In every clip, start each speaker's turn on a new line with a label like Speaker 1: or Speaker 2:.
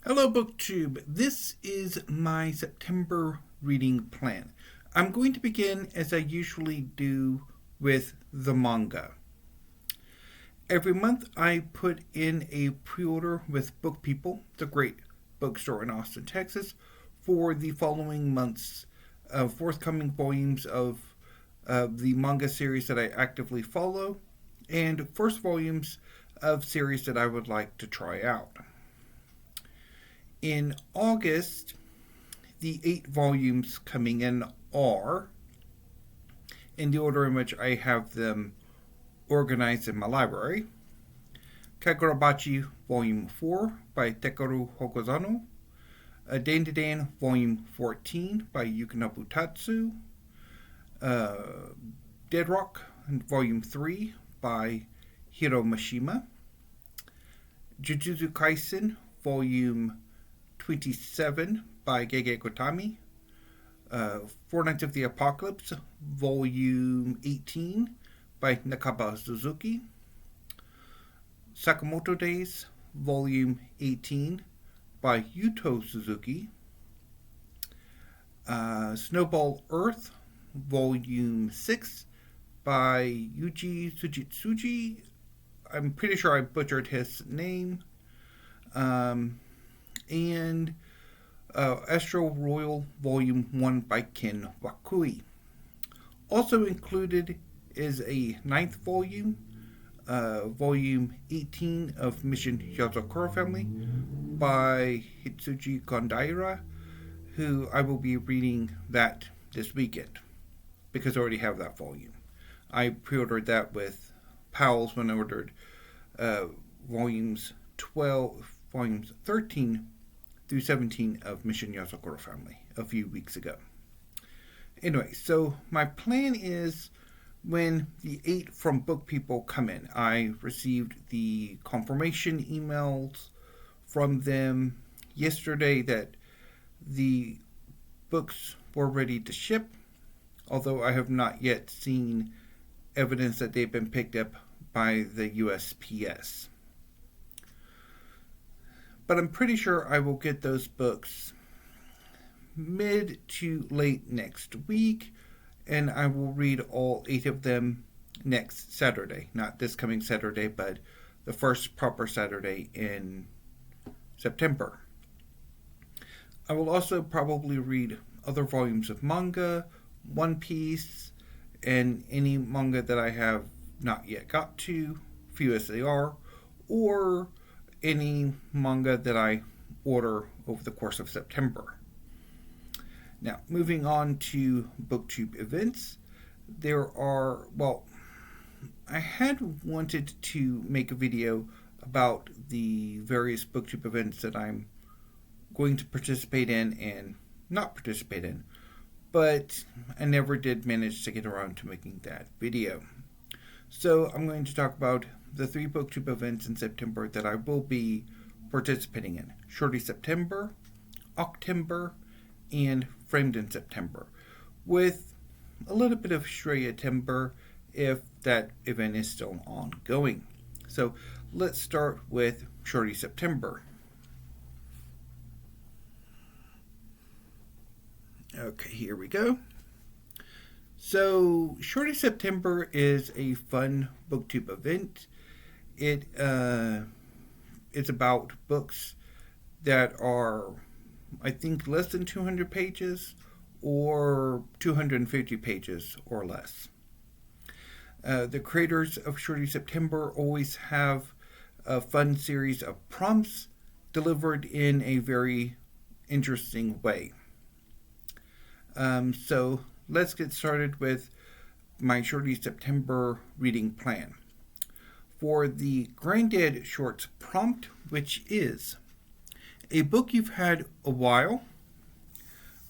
Speaker 1: Hello, BookTube. This is my September reading plan. I'm going to begin as I usually do with the manga. Every month I put in a pre-order with Book People, the great bookstore in Austin, Texas, for the following month's forthcoming volumes of the manga series that I actively follow and first volumes of series that I would like to try out. In August, the 8 volumes coming in are, in the order in which I have them organized in my library, Kagurabachi Volume 4 by Tekeru Hokozano, Dandadan Volume 14 by Yukinobu Tatsu, Dead Rock Volume 3 by Hiro Mashima, Jujutsu Kaisen Volume 27 by Gege Kotami, Four Nights of the Apocalypse, Volume 18 by Nakaba Suzuki, Sakamoto Days, Volume 18 by Yuto Suzuki, Snowball Earth, Volume 6 by Yuji Tsujitsuji. I'm pretty sure I butchered his name. And Astro Royal Volume 1 by Ken Wakui. Also included is a 9th volume, Volume 18 of Mission Yazakura Family by Hitsuji Gondaira, who I will be reading that this weekend because I already have that volume. I pre-ordered that with Powell's when I ordered volumes 13 through 17 of Mission Yazakura Family a few weeks ago. Anyway, so my plan is when the 8 from Book People come in, I received the confirmation emails from them yesterday that the books were ready to ship, although I have not yet seen evidence that they've been picked up by the USPS. But I'm pretty sure I will get those books mid to late next week, and I will read all 8 of them next Saturday. Not this coming Saturday, but the first proper Saturday in September. I will also probably read other volumes of manga, One Piece, and any manga that I have not yet got to, few as they are, or any manga that I order over the course of September. Now, moving on to BookTube events, I had wanted to make a video about the various BookTube events that I'm going to participate in and not participate in, but I never did manage to get around to making that video. So I'm going to talk about the 3 BookTube events in September that I will be participating in. Shorty September, October, and Framed in September, with a little bit of Shreya-tember if that event is still ongoing. So let's start with Shorty September. Okay, here we go. So, Shorty September is a fun BookTube event. It's about books that are, I think, less than 200 pages or 250 pages or less. The creators of Shorty September always have a fun series of prompts delivered in a very interesting way. So let's get started with my Shorty September reading plan. For the Granddad Shorts prompt, which is a book you've had a while,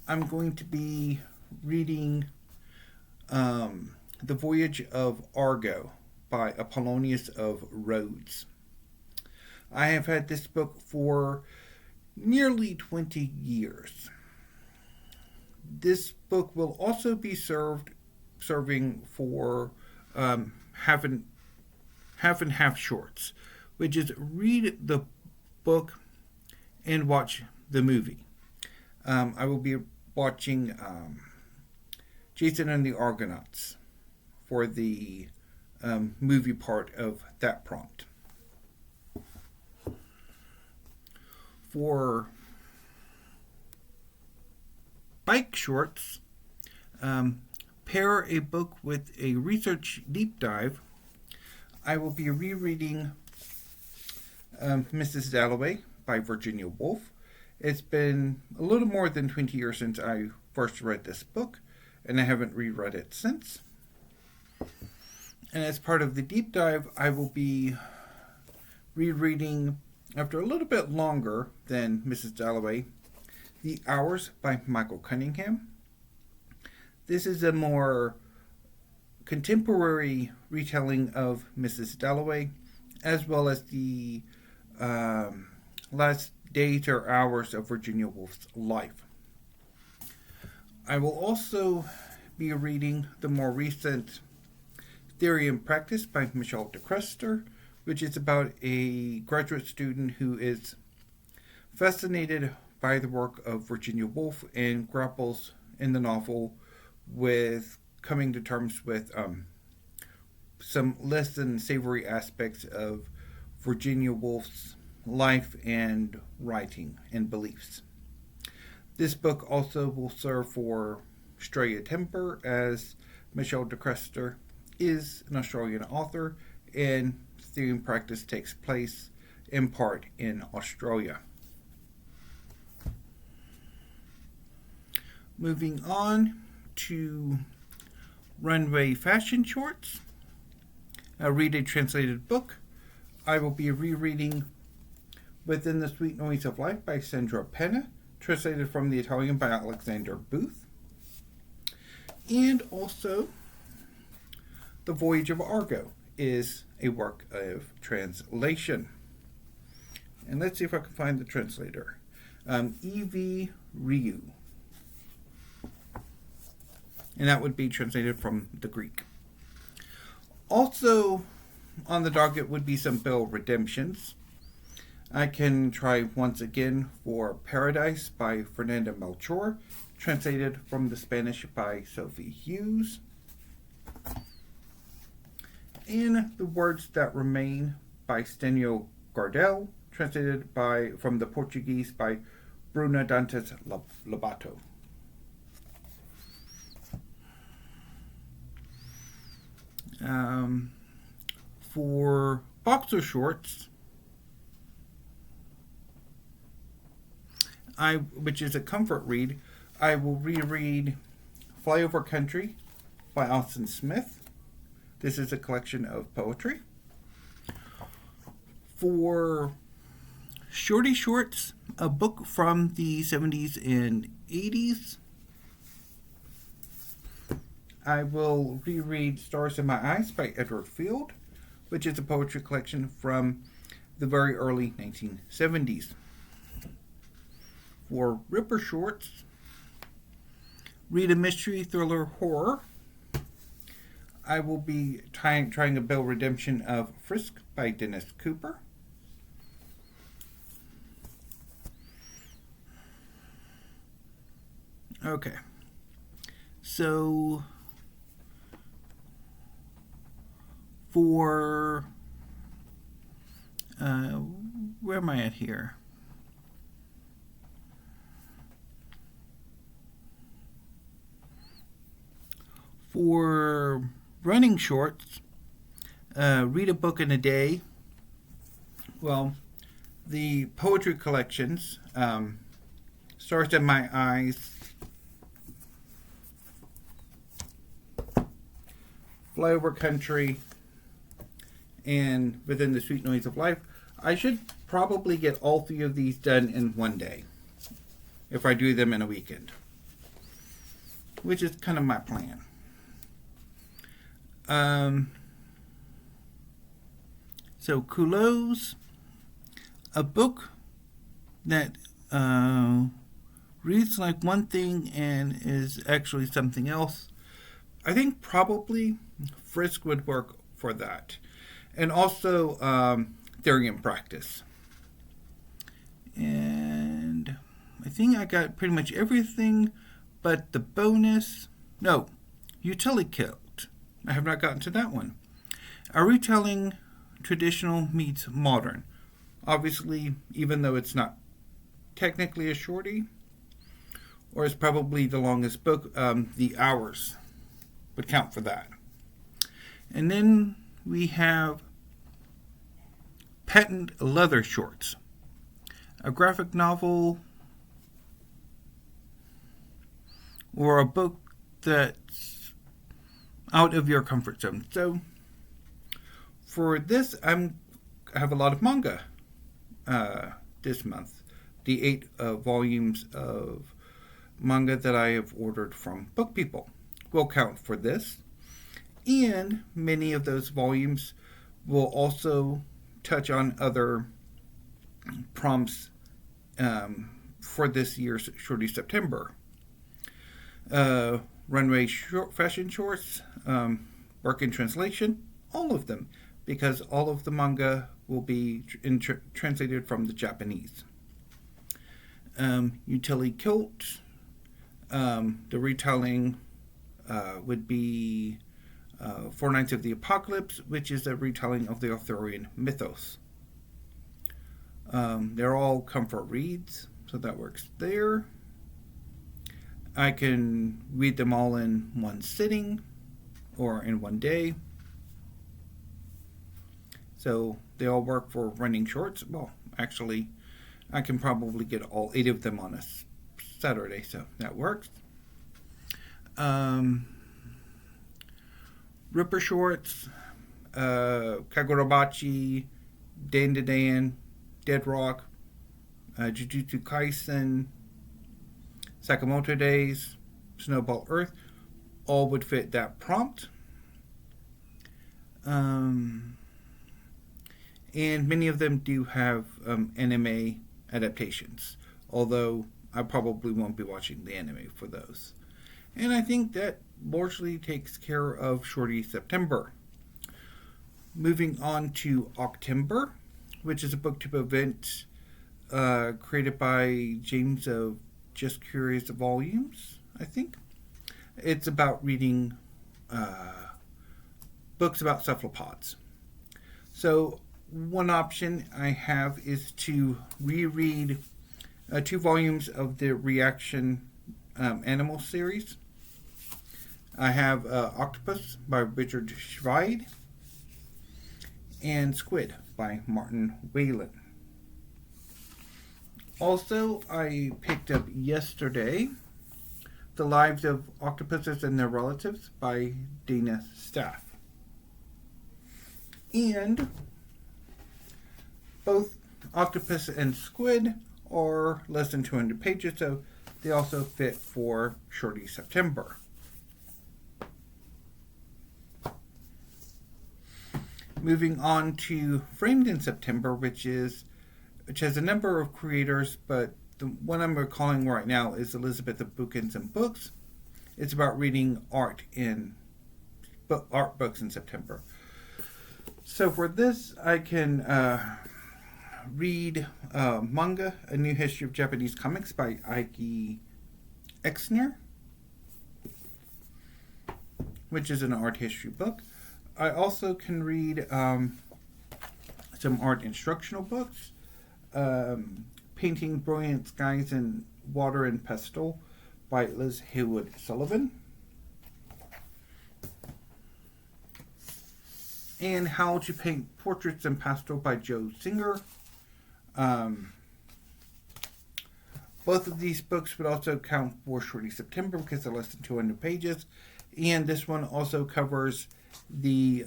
Speaker 1: I'm going to be reading The Voyage of Argo by Apollonius of Rhodes. I have had this book for nearly 20 years. This book will also be serving for half and half shorts, which is read the book and watch the movie. I will be watching Jason and the Argonauts for the movie part of that prompt. For bike shorts, pair a book with a research deep dive. I will be rereading Mrs. Dalloway by Virginia Woolf. It's been a little more than 20 years since I first read this book, and I haven't reread it since. And as part of the deep dive, I will be rereading, after a little bit longer than Mrs. Dalloway, The Hours by Michael Cunningham. This is a more contemporary retelling of Mrs. Dalloway, as well as the last days or hours of Virginia Woolf's life. I will also be reading the more recent Theory and Practice by Michelle DeCrester, which is about a graduate student who is fascinated by the work of Virginia Woolf and grapples in the novel with coming to terms with some less than savory aspects of Virginia Woolf's life and writing and beliefs. This book also will serve for Australia Temper, as Michelle DeCrester is an Australian author, and Theory and Practice takes place in part in Australia. Moving on to runway fashion shorts. I'll read a translated book. I will be rereading Within the Sweet Noise of Life by Sandra Penna, translated from the Italian by Alexander Booth. And also, The Voyage of Argo is a work of translation. And let's see if I can find the translator. E.V. Ryu. And that would be translated from the Greek. Also on the docket would be some Belle redemptions. I can try once again for Paradise by Fernanda Melchor, translated from the Spanish by Sophie Hughes. And The Words That Remain by Stênio Gardel, translated from the Portuguese by Bruna Dantas Lobato. For boxer shorts, which is a comfort read, I will reread Flyover Country by Austin Smith. This is a collection of poetry. For shorty shorts, a book from the 70s and 80s, I will reread Stars in My Eyes by Edward Field, which is a poetry collection from the very early 1970s. For Ripper shorts, read a mystery, thriller, horror. I will be trying a Belle redemption of Frisk by Dennis Cooper. Okay. So for where am I at here? For running shorts, read a book in a day. Well, the poetry collections, Stars in My Eyes, Flyover Country, and Within the Sweet Noise of Life, I should probably get all three of these done in one day, if I do them in a weekend, which is kind of my plan. So Culoz, a book that reads like one thing and is actually something else. I think probably Frisk would work for that. And also Theory and Practice. And I think I got pretty much everything but the bonus. No, Utility Kilt. I have not gotten to that one. A retelling traditional meets modern. Obviously, even though it's not technically a shorty, or it's probably the longest book, the hours would count for that. And then we have Patent Leather Shorts, a graphic novel or a book that's out of your comfort zone. So for this, I have a lot of manga this month. The 8 volumes of manga that I have ordered from Book People will count for this. And many of those volumes will also touch on other prompts for this year's Shorty September. Runway fashion shorts, work in translation, all of them, because all of the manga will be translated from the Japanese. Utility Kilt, the retelling would be Four Nights of the Apocalypse, which is a retelling of the Arthurian mythos. They're all comfort reads, so that works there. I can read them all in one sitting or in one day. So they all work for running shorts. Well, actually, I can probably get all 8 of them on a Saturday, so that works. Ripper Shorts, Kagurabachi, Dan, Dead Rock, Jujutsu Kaisen, Sakamoto Days, Snowball Earth, all would fit that prompt. And many of them do have anime adaptations, although I probably won't be watching the anime for those. And I think that largely takes care of Shorty September. Moving on to October, which is a booktube event created by James of Just Curious Volumes, I think. It's about reading books about cephalopods. So one option I have is to reread 2 volumes of the Reaction Animal series. I have Octopus by Richard Schweid and Squid by Martin Whalen. Also, I picked up yesterday The Lives of Octopuses and Their Relatives by Dana Staff. And both Octopus and Squid are less than 200 pages, so they also fit for Shorty September. Moving on to Framed in September, which has a number of creators, but the one I'm recalling right now is Elizabeth of Bookends and Books. It's about reading art books in September. So for this, I can read manga, A New History of Japanese Comics by Eiki Exner, which is an art history book. I also can read some art instructional books. Painting Brilliant Skies in Water and Pastel by Liz Haywood Sullivan. And How to Paint Portraits in Pastel by Joe Singer. Both of these books would also count for Shorty September because they're less than 200 pages. And this one also covers the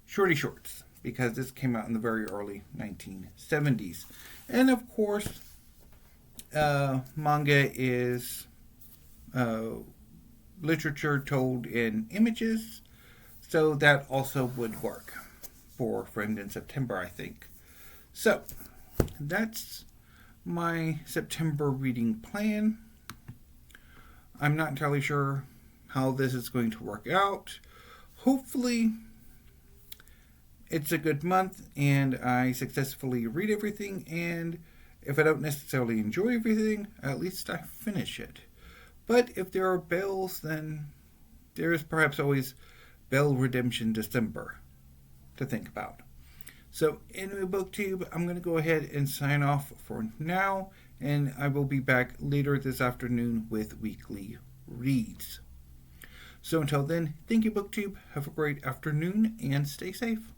Speaker 1: Shorty Shorts, because this came out in the very early 1970s. And of course, manga is literature told in images, so that also would work for Framed in September, I think. So, that's my September reading plan. I'm not entirely sure how this is going to work out. Hopefully, it's a good month and I successfully read everything and If I don't necessarily enjoy everything, at least I finish it. But if there are bells, then there is perhaps always Bell Redemption December to think about. So, anyway, BookTube, I'm going to go ahead and sign off for now, and I will be back later this afternoon with weekly reads. So, until then, thank you, BookTube. Have a great afternoon and stay safe.